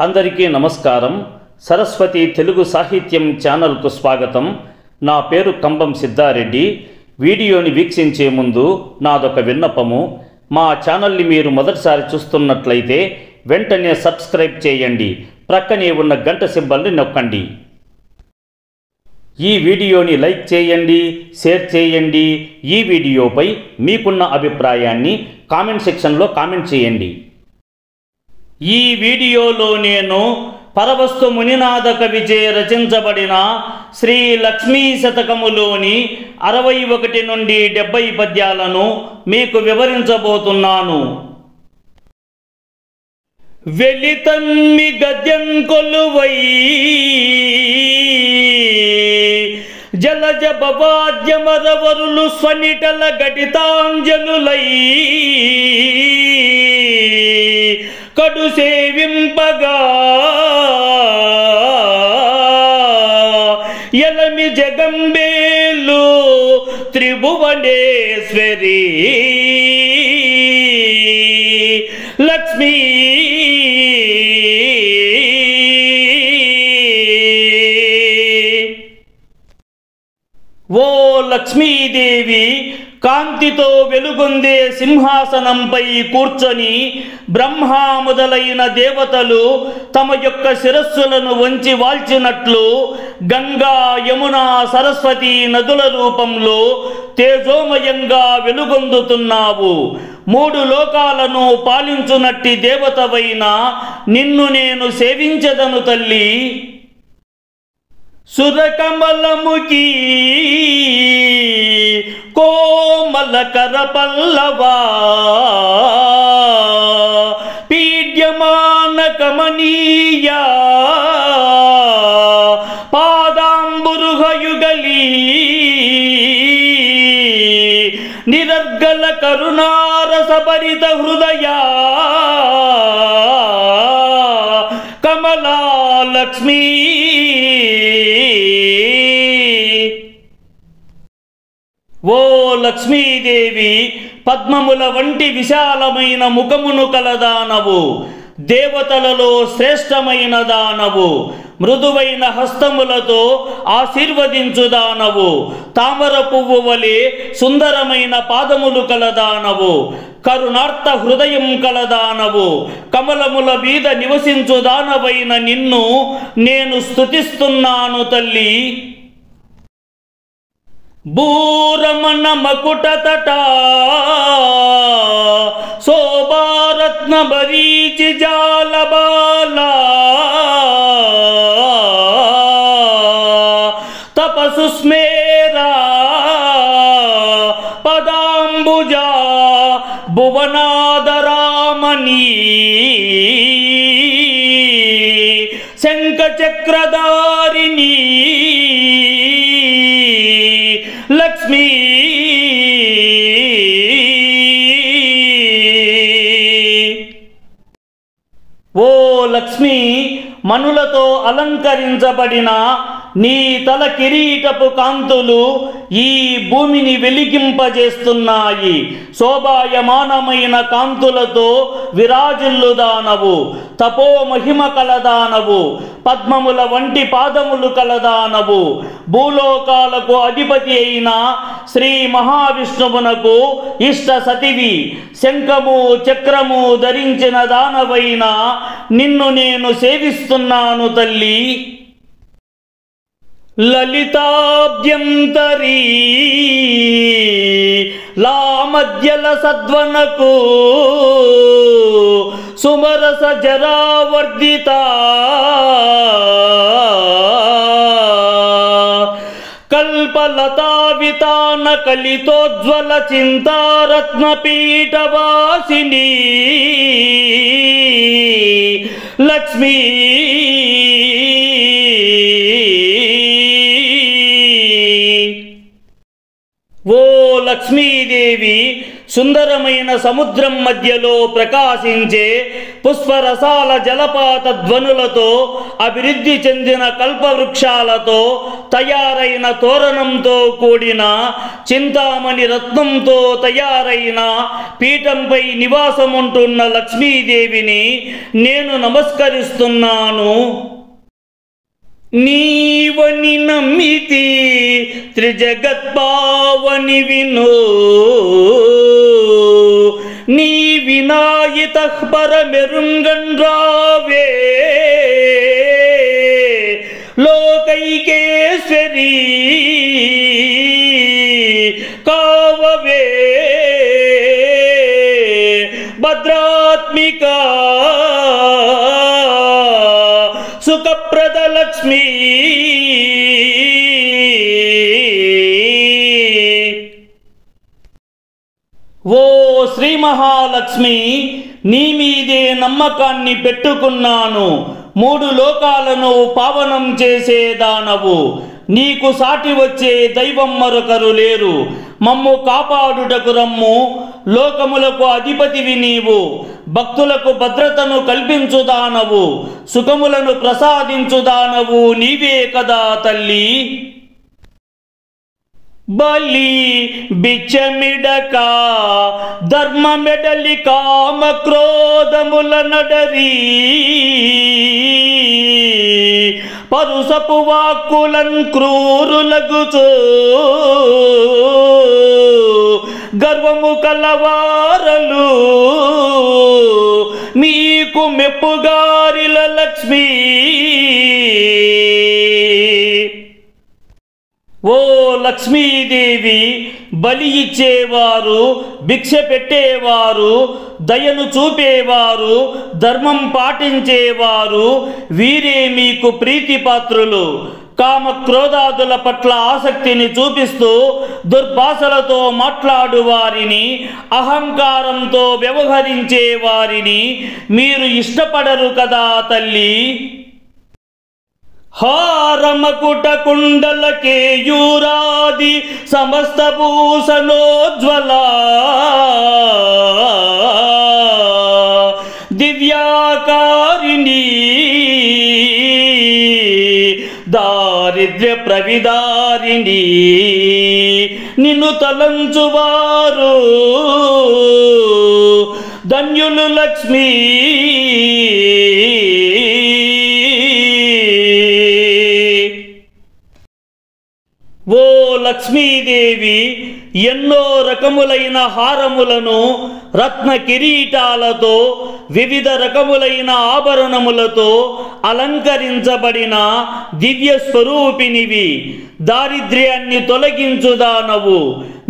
అందరికీ నమస్కారం. సరస్వతి తెలుగు సాహిత్యం ఛానల్కు స్వాగతం. నా పేరు కంబం సిద్ధారెడ్డి. వీడియోని వీక్షించే ముందు నాదొక విన్నపము. మా ఛానల్ని మీరు మొదటిసారి చూస్తున్నట్లయితే వెంటనే సబ్స్క్రైబ్ చేయండి. ప్రక్కనే ఉన్న గంట సింబల్ని నొక్కండి. ఈ వీడియోని లైక్ చేయండి, షేర్ చేయండి. ఈ వీడియోపై మీకున్న అభిప్రాయాన్ని కామెంట్ సెక్షన్లో కామెంట్ చేయండి. ఈ వీడియోలో నేను పరవస్తు మునినాథ కవిచే రచించబడిన శ్రీ లక్ష్మీ శతకములోని 61 నుండి 70 పద్యాలను మీకు వివరించబోతున్నాను. వెలితమ్మి గద్యం కొలువై జలజ భవాద్యమరవరులు స్వనిటల గటితాంజలులై కడు సేవింపగా ఎలమి జగంబేలు త్రిభువనేశ్వరి లక్ష్మీ ఓ లక్ష్మీదేవి కాంతితో వెలుగొందే సింహాసనంపై కూర్చొని బ్రహ్మ మొదలైన దేవతలు తమ యొక్క శిరస్సులను వంచి వాల్చినట్లు గంగా, యమున, సరస్వతి నదుల రూపంలో తేజోమయంగా వెలుగొందుతున్నావు. 3 లోకాలను పాలించునట్టి దేవతవైన నిన్ను నేను సేవించదను తల్లి. సురకమలముకి కోమల కరపల్లవా పీడ్యమాన కమనీయ పాదాంబురుహయుగలి నిరర్గల కరుణారసభరిత హృదయ కమలా లక్ష్మీ. ఓ లక్ష్మీదేవి పద్మముల వంటి విశాలమైన ముఖమును కలదానవు. దేవతలలో శ్రేష్టమైన దానవు. మృదువైన హస్తములతో ఆశీర్వదించుదానవు. తామర పువ్వు వలె సుందరమైన పాదములు కలదానవు. కరుణార్త హృదయం కలదానవు. కమలముల మీద నివసించుదానవైన నిన్ను నేను స్తుతిస్తున్నాను తల్లి. భూరమణ మకుటతట శోభారత్న బరీచి జాలబాల తపసు స్మేరా పదాంబుజ భువనాదరామణి శంఖచక్రధారిణి లక్ష్మీ. ఓ లక్ష్మి, మనులతో అలంకరించబడిన నీ తల కిరీటపు కాంతులు ఈ భూమిని వెలిగింపజేస్తున్నాయి. శోభాయమానమైన కాంతులతో విరాజిల్లుదానవు. తపో మహిమ కలదానవు. పద్మముల వంటి పాదములు కలదానవు. భూలోకాలకు అధిపతి అయిన శ్రీ మహావిష్ణువునకు ఇష్ట సతివి. శంఖము చక్రము ధరించిన దానవైన నిన్ను నేను సేవిస్తున్నాను తల్లి. లలితాభ్యంతరీ లామధ్యల సద్వనకు సుమరస జరావర్ధిత కల్పలతావితాన కలితోజ్వల చింతారత్న పీఠవాసిని లక్ష్మీ. ఓ లక్ష్మీదేవి సుందరమైన సముద్రం మధ్యలో ప్రకాశించే పుష్పరసాల జలపాత ధ్వనులతో అభివృద్ధి చెందిన కల్పవృక్షాలతో తయారైన తోరణంతో కూడిన చింతామణి రత్నంతో తయారైన పీఠంపై నివాసముంటున్న లక్ష్మీదేవిని నేను నమస్కరిస్తున్నాను. నీవని నమ్మితి త్రిజగత్పావని వినో నీ వినాయిత పరమెరుంగన్రావే లోకైకేశ్వరీ కావవే భద్రాత్మికా సుఖప్రద లక్ష్మీ. ఓ శ్రీ మహాలక్ష్మి, నీ మీదే నమ్మకాన్ని పెట్టుకున్నాను. 3 లోకాలను పావనం చేసేదానవు. నీకు సాటి వచ్చే దైవం మరొకరు లేరు. మమ్ము కాపాడుటకు రమ్ము. లోకములకు అధిపతివి నీవు. భక్తులకు భద్రతను కల్పించుదానవు. సుఖములను ప్రసాదించుదానవు నీవే కదా తల్లి. బలి బిచ్చమిడక ధర్మమెడలి కామ క్రోధముల నడరి పరుసపు వాక్కులన్ క్రూరులగుచో గర్వము కలవారలు మీకు మెప్పుగారిల లక్ష్మీ. ఓ లక్ష్మీదేవి, బలి ఇచ్చేవారు, భిక్ష పెట్టేవారు, దయను చూపేవారు, ధర్మం పాటించేవారు వీరే మీకు ప్రీతిపాత్రులు. కామ క్రోధాదుల పట్ల ఆసక్తిని చూపిస్తూ దుర్భాషలతో మాట్లాడు వారిని, అహంకారంతో వ్యవహరించే వారిని మీరు ఇష్టపడరు కదా తల్లి. హారమకుట కుండల కేయూరాది సమస్త భూషణోజ్వల దివ్యాకారిణి దారిద్ర్య ప్రవిదారిణి నిన్ను తలంచువారు ధన్యులు లక్ష్మీ. ఓ లక్ష్మీదేవి, ఎన్నో రకములైన హారములను రత్న కిరీటాలతో వివిధ రకములైన ఆభరణములతో అలంకరించబడిన దివ్య స్వరూపినివి. దారిద్ర్యాన్ని తొలగించుదానవు.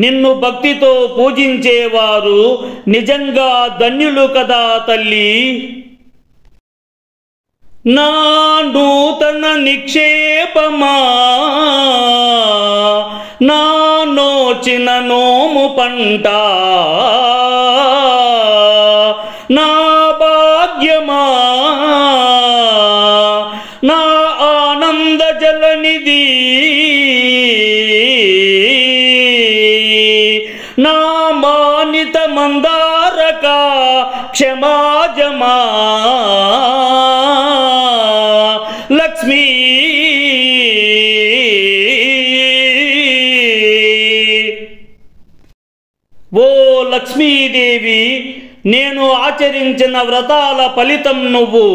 నిన్ను భక్తితో పూజించేవారు నిజంగా ధన్యులు కదా తల్లి. నా నూతన నిక్షేపమా నా నోచిన నోము పంట నా భాగ్యమా నా ఆనంద జలనిధి నా మానిత మందారక క్షమాజమా లక్ష్మీ. ఓ లక్ష్మీదేవి, నేను ఆచరించిన వ్రతాల ఫలితం నువ్వు.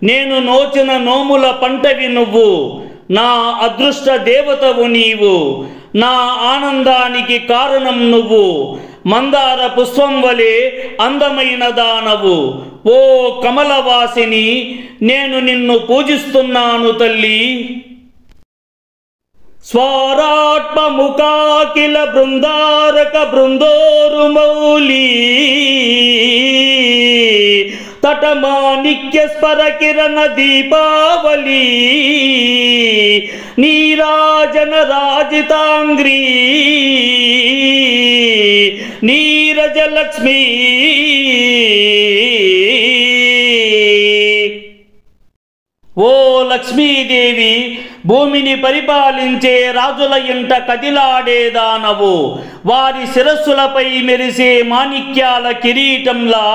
నేను నోచిన నోముల పంటవి నువ్వు. నా అదృష్ట దేవతవు నీవు. నా ఆనందానికి కారణం నువ్వు. మందార పుష్పం వలె అందమైన దానవు. ఓ కమలవాసిని, నేను నిన్ను పూజిస్తున్నాను తల్లి. స్వారాత్మముఖాకిల బృందారక బృందోరు మౌలి తటమాణిక్య స్పర కిరణ దీపావళి నీరాజన రాజితాంగ్రీ నీరజలక్ష్మీ. ఓ లక్ష్మీదేవి, భూమిని పరిపాలించే రాజుల ఇంట కదిలాడేదానవు, వారి శిరస్సులపై మెరిసే మాణిక్యాల కిరీటంలా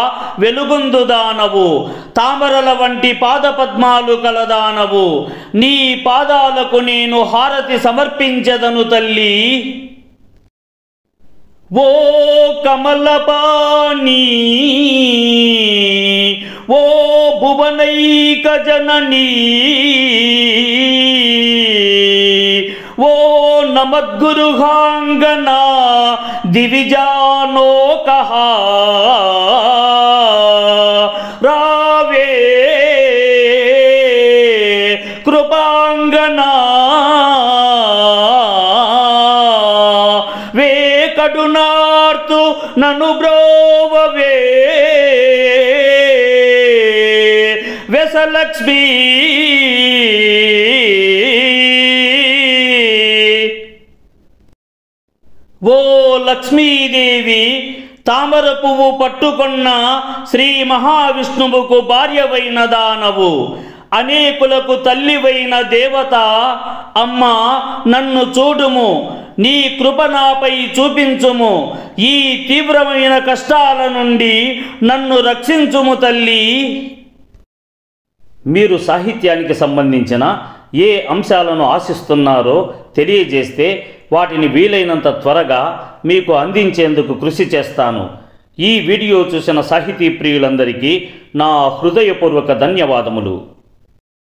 వెలుగొందుదానవు, తామరల వంటి పాదపద్మాలు కలదానవు, నీ పాదాలకు నేను హారతి సమర్పించెదను తల్లి. ఓ కమలపాణి, ఓ భువనైక జననీ, ఓ నమద్గురుహాంగనా దివిజానోకః, రావే కృపాంగనా, వే కడునార్తు నను బ్రోవవే, వెసలక్ష్మీ. ఓ లక్ష్మీదేవి, తామర పువ్వు పట్టుకున్న శ్రీ మహావిష్ణువుకు భార్యవైన దానవు, అనేకులకు తల్లివైన దేవత అమ్మ, నన్ను చూడుము, నీ కృప నాపై చూపించుము, ఈ తీవ్రమైన కష్టాల నుండి నన్ను రక్షించుము తల్లి. మీరు సాహిత్యానికి సంబంధించిన ఏ అంశాలను ఆశిస్తున్నారో తెలియజేస్తే వాటిని వీలైనంత త్వరగా మీకు అందించేందుకు కృషి చేస్తాను. ఈ వీడియో చూసిన సాహితీ ప్రియులందరికీ నా హృదయపూర్వక ధన్యవాదములు.